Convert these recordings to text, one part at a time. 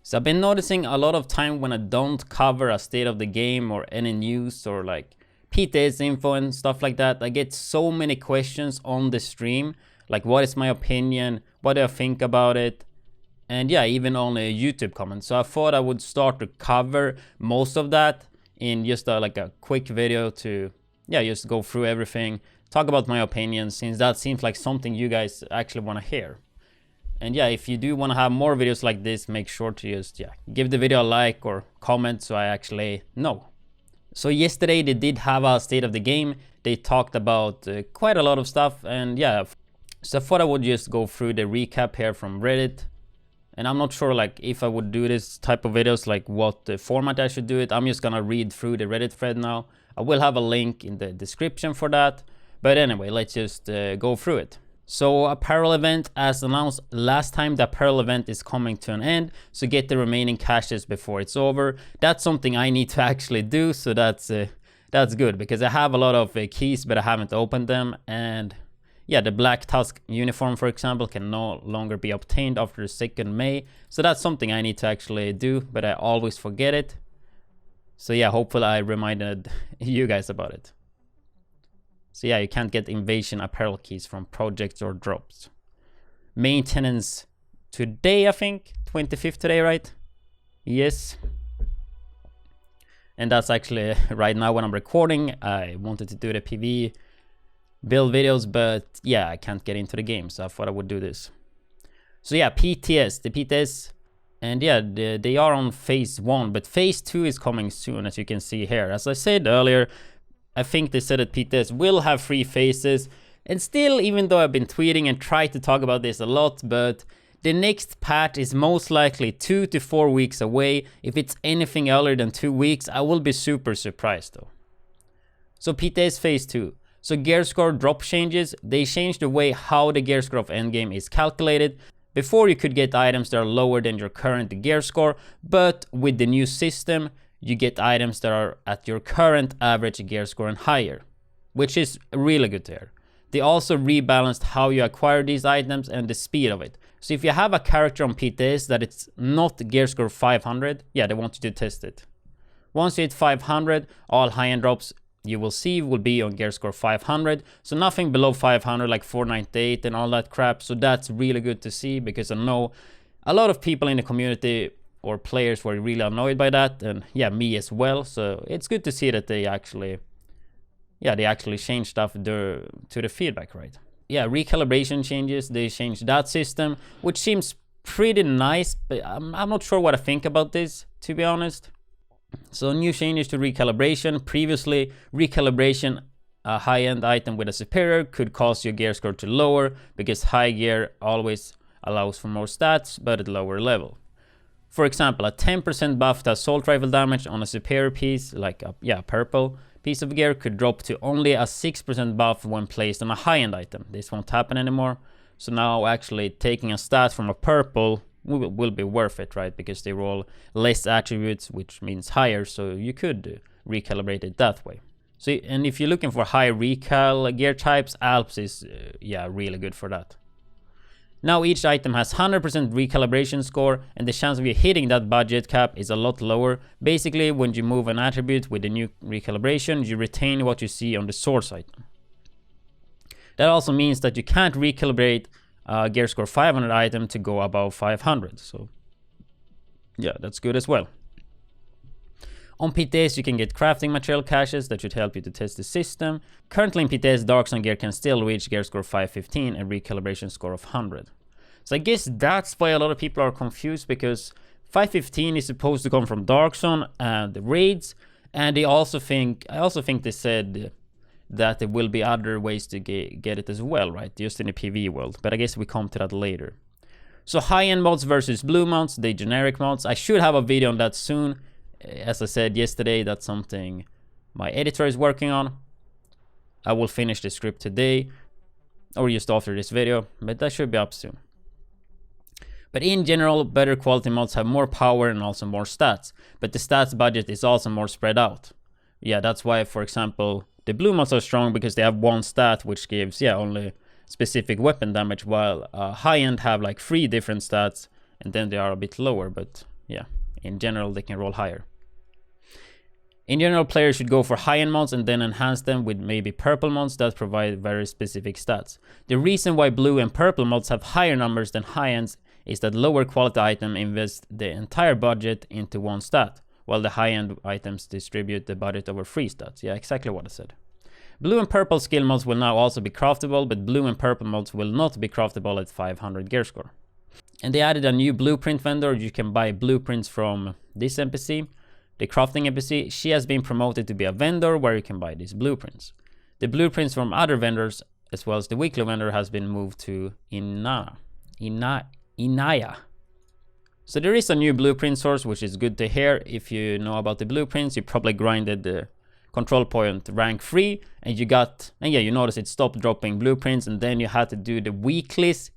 So I've been noticing a lot of time when I don't cover a state of the game or any news or like PTSD info and stuff like that, I get so many questions on the stream, like what is my opinion, what do I think about it, and yeah, even on a YouTube comment. So I thought I would start to cover most of that in just like a quick video to just go through everything, talk about my opinion, since that seems like something you guys actually want to hear. And yeah, if you do want to have more videos like this, make sure to just give the video a like or comment so I actually know. So yesterday they did have a state of the game. They talked about quite a lot of stuff, and yeah, so I thought I would just go through the recap here from Reddit. And I'm not sure like if I would do this type of videos, like what format I should do it. I'm just gonna read through the Reddit thread now. I will have a link in the description for that. But anyway, let's just go through it. So apparel event, as announced last time, the apparel event is coming to an end. So get the remaining caches before it's over. That's something I need to actually do. So that's good, because I have a lot of keys, but I haven't opened them. And yeah, the Black Tusk uniform, for example, can no longer be obtained after the 2nd May. So that's something I need to actually do, but I always forget it. So yeah, hopefully I reminded you guys about it. So yeah, you can't get invasion apparel keys from projects or drops. Maintenance today, I think. 25th today, right? Yes. And that's actually right now when I'm recording. I wanted to do the PV build videos, but yeah, I can't get into the game, so I thought I would do this. So yeah, the PTS, and yeah, they are on phase 1, but phase 2 is coming soon, as you can see here. As I said earlier, I think they said that PTS will have 3 phases, and still, even though I've been tweeting and tried to talk about this a lot, but the next patch is most likely 2 to 4 weeks away. If it's anything earlier than 2 weeks, I will be super surprised though. So PTS phase 2. So gear score drop changes. They changed the way how the gear score of endgame is calculated. Before you could get items that are lower than your current gear score, but with the new system, you get items that are at your current average gear score and higher, which is really good to hear. They also rebalanced how you acquire these items and the speed of it. So if you have a character on PTS that it's not gear score 500, yeah, they want you to test it. Once you hit 500, all high-end drops you will see will be on gear score 500. So nothing below 500 like 498 and all that crap. So that's really good to see, because I know a lot of people in the community or players were really annoyed by that, and yeah, me as well. So it's good to see that they actually changed stuff to the feedback, right? Yeah, recalibration changes, they changed that system, which seems pretty nice, but I'm not sure what I think about this, to be honest. So new changes to recalibration. Previously, recalibration, a high-end item with a superior could cause your gear score to lower, because high gear always allows for more stats, but at lower level. For example, a 10% buff to assault rifle damage on a superior piece, like a purple piece of gear, could drop to only a 6% buff when placed on a high-end item. This won't happen anymore. So now actually taking a stat from a purple will be worth it, right? Because they roll less attributes, which means higher, so you could recalibrate it that way. So, and if you're looking for high recal gear types, Alps is really good for that. Now each item has 100% recalibration score, and the chance of you hitting that budget cap is a lot lower. Basically, when you move an attribute with the new recalibration, you retain what you see on the source item. That also means that you can't recalibrate a gear score 500 item to go above 500. So yeah, that's good as well. On PTS, you can get crafting material caches that should help you to test the system. Currently in PTS, Dark Zone gear can still reach gear score 515 and recalibration score of 100. So I guess that's why a lot of people are confused, because 515 is supposed to come from Dark Zone and the raids, and I also think they said that there will be other ways to get it as well, right? Just in the PV world, but I guess we come to that later. So high-end mods versus blue mods, the generic mods. I should have a video on that soon. As I said yesterday, that's something my editor is working on. I will finish the script today or just after this video, but that should be up soon. But in general, better quality mods have more power and also more stats, but the stats budget is also more spread out. Yeah, that's why, for example, the blue mods are strong, because they have one stat which gives only specific weapon damage, while high end have like 3 different stats, and then they are a bit lower. But yeah, in general they can roll higher. In general, players should go for high-end mods and then enhance them with maybe purple mods that provide very specific stats. The reason why blue and purple mods have higher numbers than high-ends is that lower quality item invest the entire budget into one stat, while the high-end items distribute the budget over 3 stats. Yeah, exactly what I said. Blue and purple skill mods will now also be craftable, but blue and purple mods will not be craftable at 500 gear score. And they added a new blueprint vendor. You can buy blueprints from this NPC. The crafting NPC, she has been promoted to be a vendor where you can buy these blueprints. The blueprints from other vendors, as well as the weekly vendor, has been moved to Inaya. So there is a new blueprint source, which is good to hear. If you know about the blueprints, you probably grinded the control point rank 3, and you notice it stopped dropping blueprints, and then you had to do the weeklies.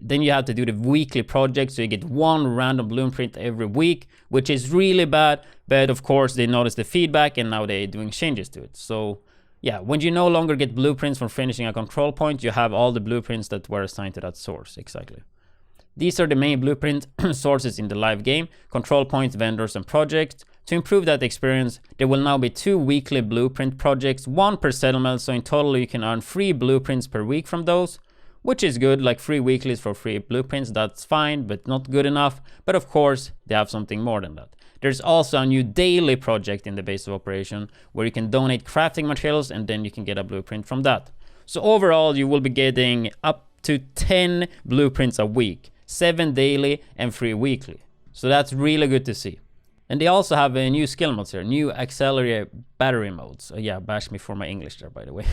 Then you have to do the weekly project, so you get one random blueprint every week, which is really bad. But of course, they noticed the feedback and now they're doing changes to it. So yeah, when you no longer get blueprints from finishing a control point, you have all the blueprints that were assigned to that source. Exactly. These are the main blueprint sources in the live game: control points, vendors, and projects. To improve that experience, there will now be 2 weekly blueprint projects, 1 per settlement, so in total you can earn 3 blueprints per week from those. Which is good, like 3 weeklies for 3 blueprints, that's fine, but not good enough. But of course, they have something more than that. There's also a new daily project in the base of operation where you can donate crafting materials and then you can get a blueprint from that. So overall, you will be getting up to 10 blueprints a week, 7 daily and 3 weekly. So that's really good to see. And they also have a new skill modes here, new auxiliary battery modes. Yeah, bash me for my English there, by the way.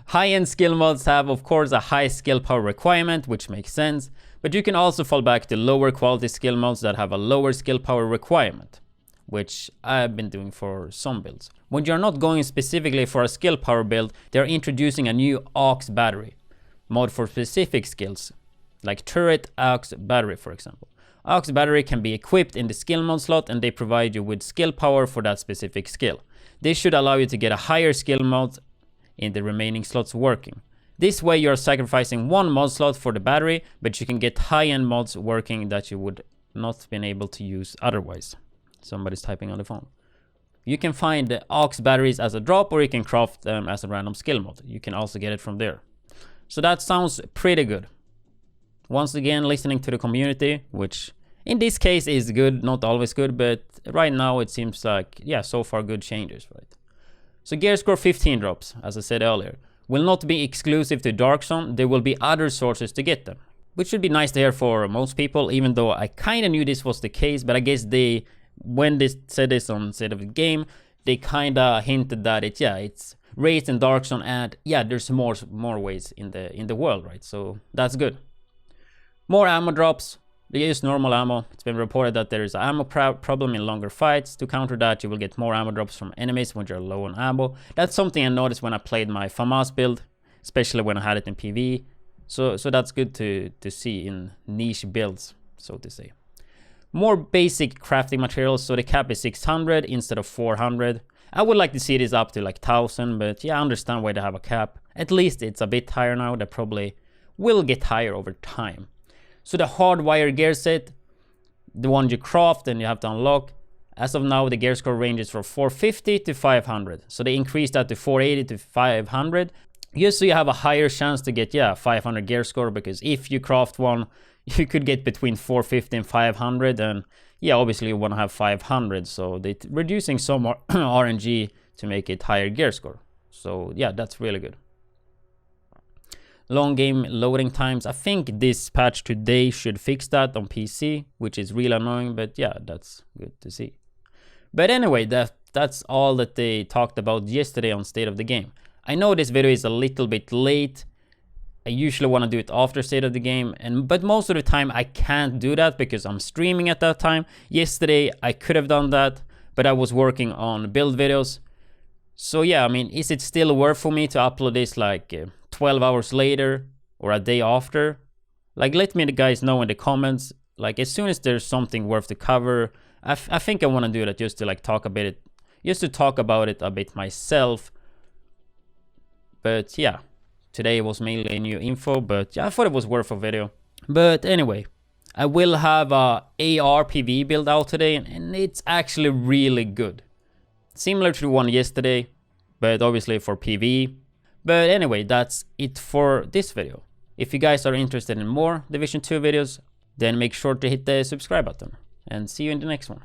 High-end skill modes have, of course, a high skill power requirement, which makes sense. But you can also fall back to lower quality skill modes that have a lower skill power requirement, which I've been doing for some builds. When you're not going specifically for a skill power build, they're introducing a new aux battery mode for specific skills, like turret aux battery, for example. Aux battery can be equipped in the skill mode slot and they provide you with skill power for that specific skill. This should allow you to get a higher skill mode in the remaining slots working. This way you are sacrificing 1 mod slot for the battery, but you can get high-end mods working that you would not been able to use otherwise. Somebody's typing on the phone. You can find the aux batteries as a drop, or you can craft them as a random skill mod. You can also get it from there. So that sounds pretty good. Once again, listening to the community, which in this case is good, not always good, but right now it seems like, yeah, so far good changes, right? So gear score 15 drops, as I said earlier, will not be exclusive to Dark Zone. There will be other sources to get them, which should be nice to hear for most people, even though I kind of knew this was the case, but I guess when they said this on State of the Game, they kind of hinted that it's raised in Dark Zone, and yeah, there's more ways in the world, right? So that's good. More ammo drops. They use normal ammo. It's been reported that there is an ammo problem in longer fights. To counter that, you will get more ammo drops from enemies when you're low on ammo. That's something I noticed when I played my FAMAS build, especially when I had it in PvE. So that's good to see in niche builds, so to say. More basic crafting materials. So the cap is 600 instead of 400. I would like to see this up to like 1000, but yeah, I understand why they have a cap. At least it's a bit higher now. That probably will get higher over time. So the hardwire gear set, the one you craft and you have to unlock, as of now the gear score ranges from 450 to 500. So they increased that to 480 to 500. Just so you have a higher chance to get 500 gear score, because if you craft one, you could get between 450 and 500, and yeah, obviously you want to have 500, so they're reducing some more RNG to make it higher gear score. So yeah, that's really good. Long game loading times. I think this patch today should fix that on PC, which is really annoying, but yeah, that's good to see. But anyway, that's all that they talked about yesterday on State of the Game. I know this video is a little bit late. I usually want to do it after State of the Game, but most of the time I can't do that because I'm streaming at that time. Yesterday I could have done that, but I was working on build videos. So yeah, I mean, is it still worth for me to upload this like 12 hours later or a day after? Like, let me guys know in the comments. Like, as soon as there's something worth to cover, I think I want to do that just to like talk about it a bit myself. But yeah, today was mainly new info, but yeah, I thought it was worth a video. But anyway, I will have a AR PV build out today, and it's actually really good. Similar to the one yesterday, but obviously for PV. But anyway, that's it for this video. If you guys are interested in more Division 2 videos, then make sure to hit the subscribe button. And see you in the next one.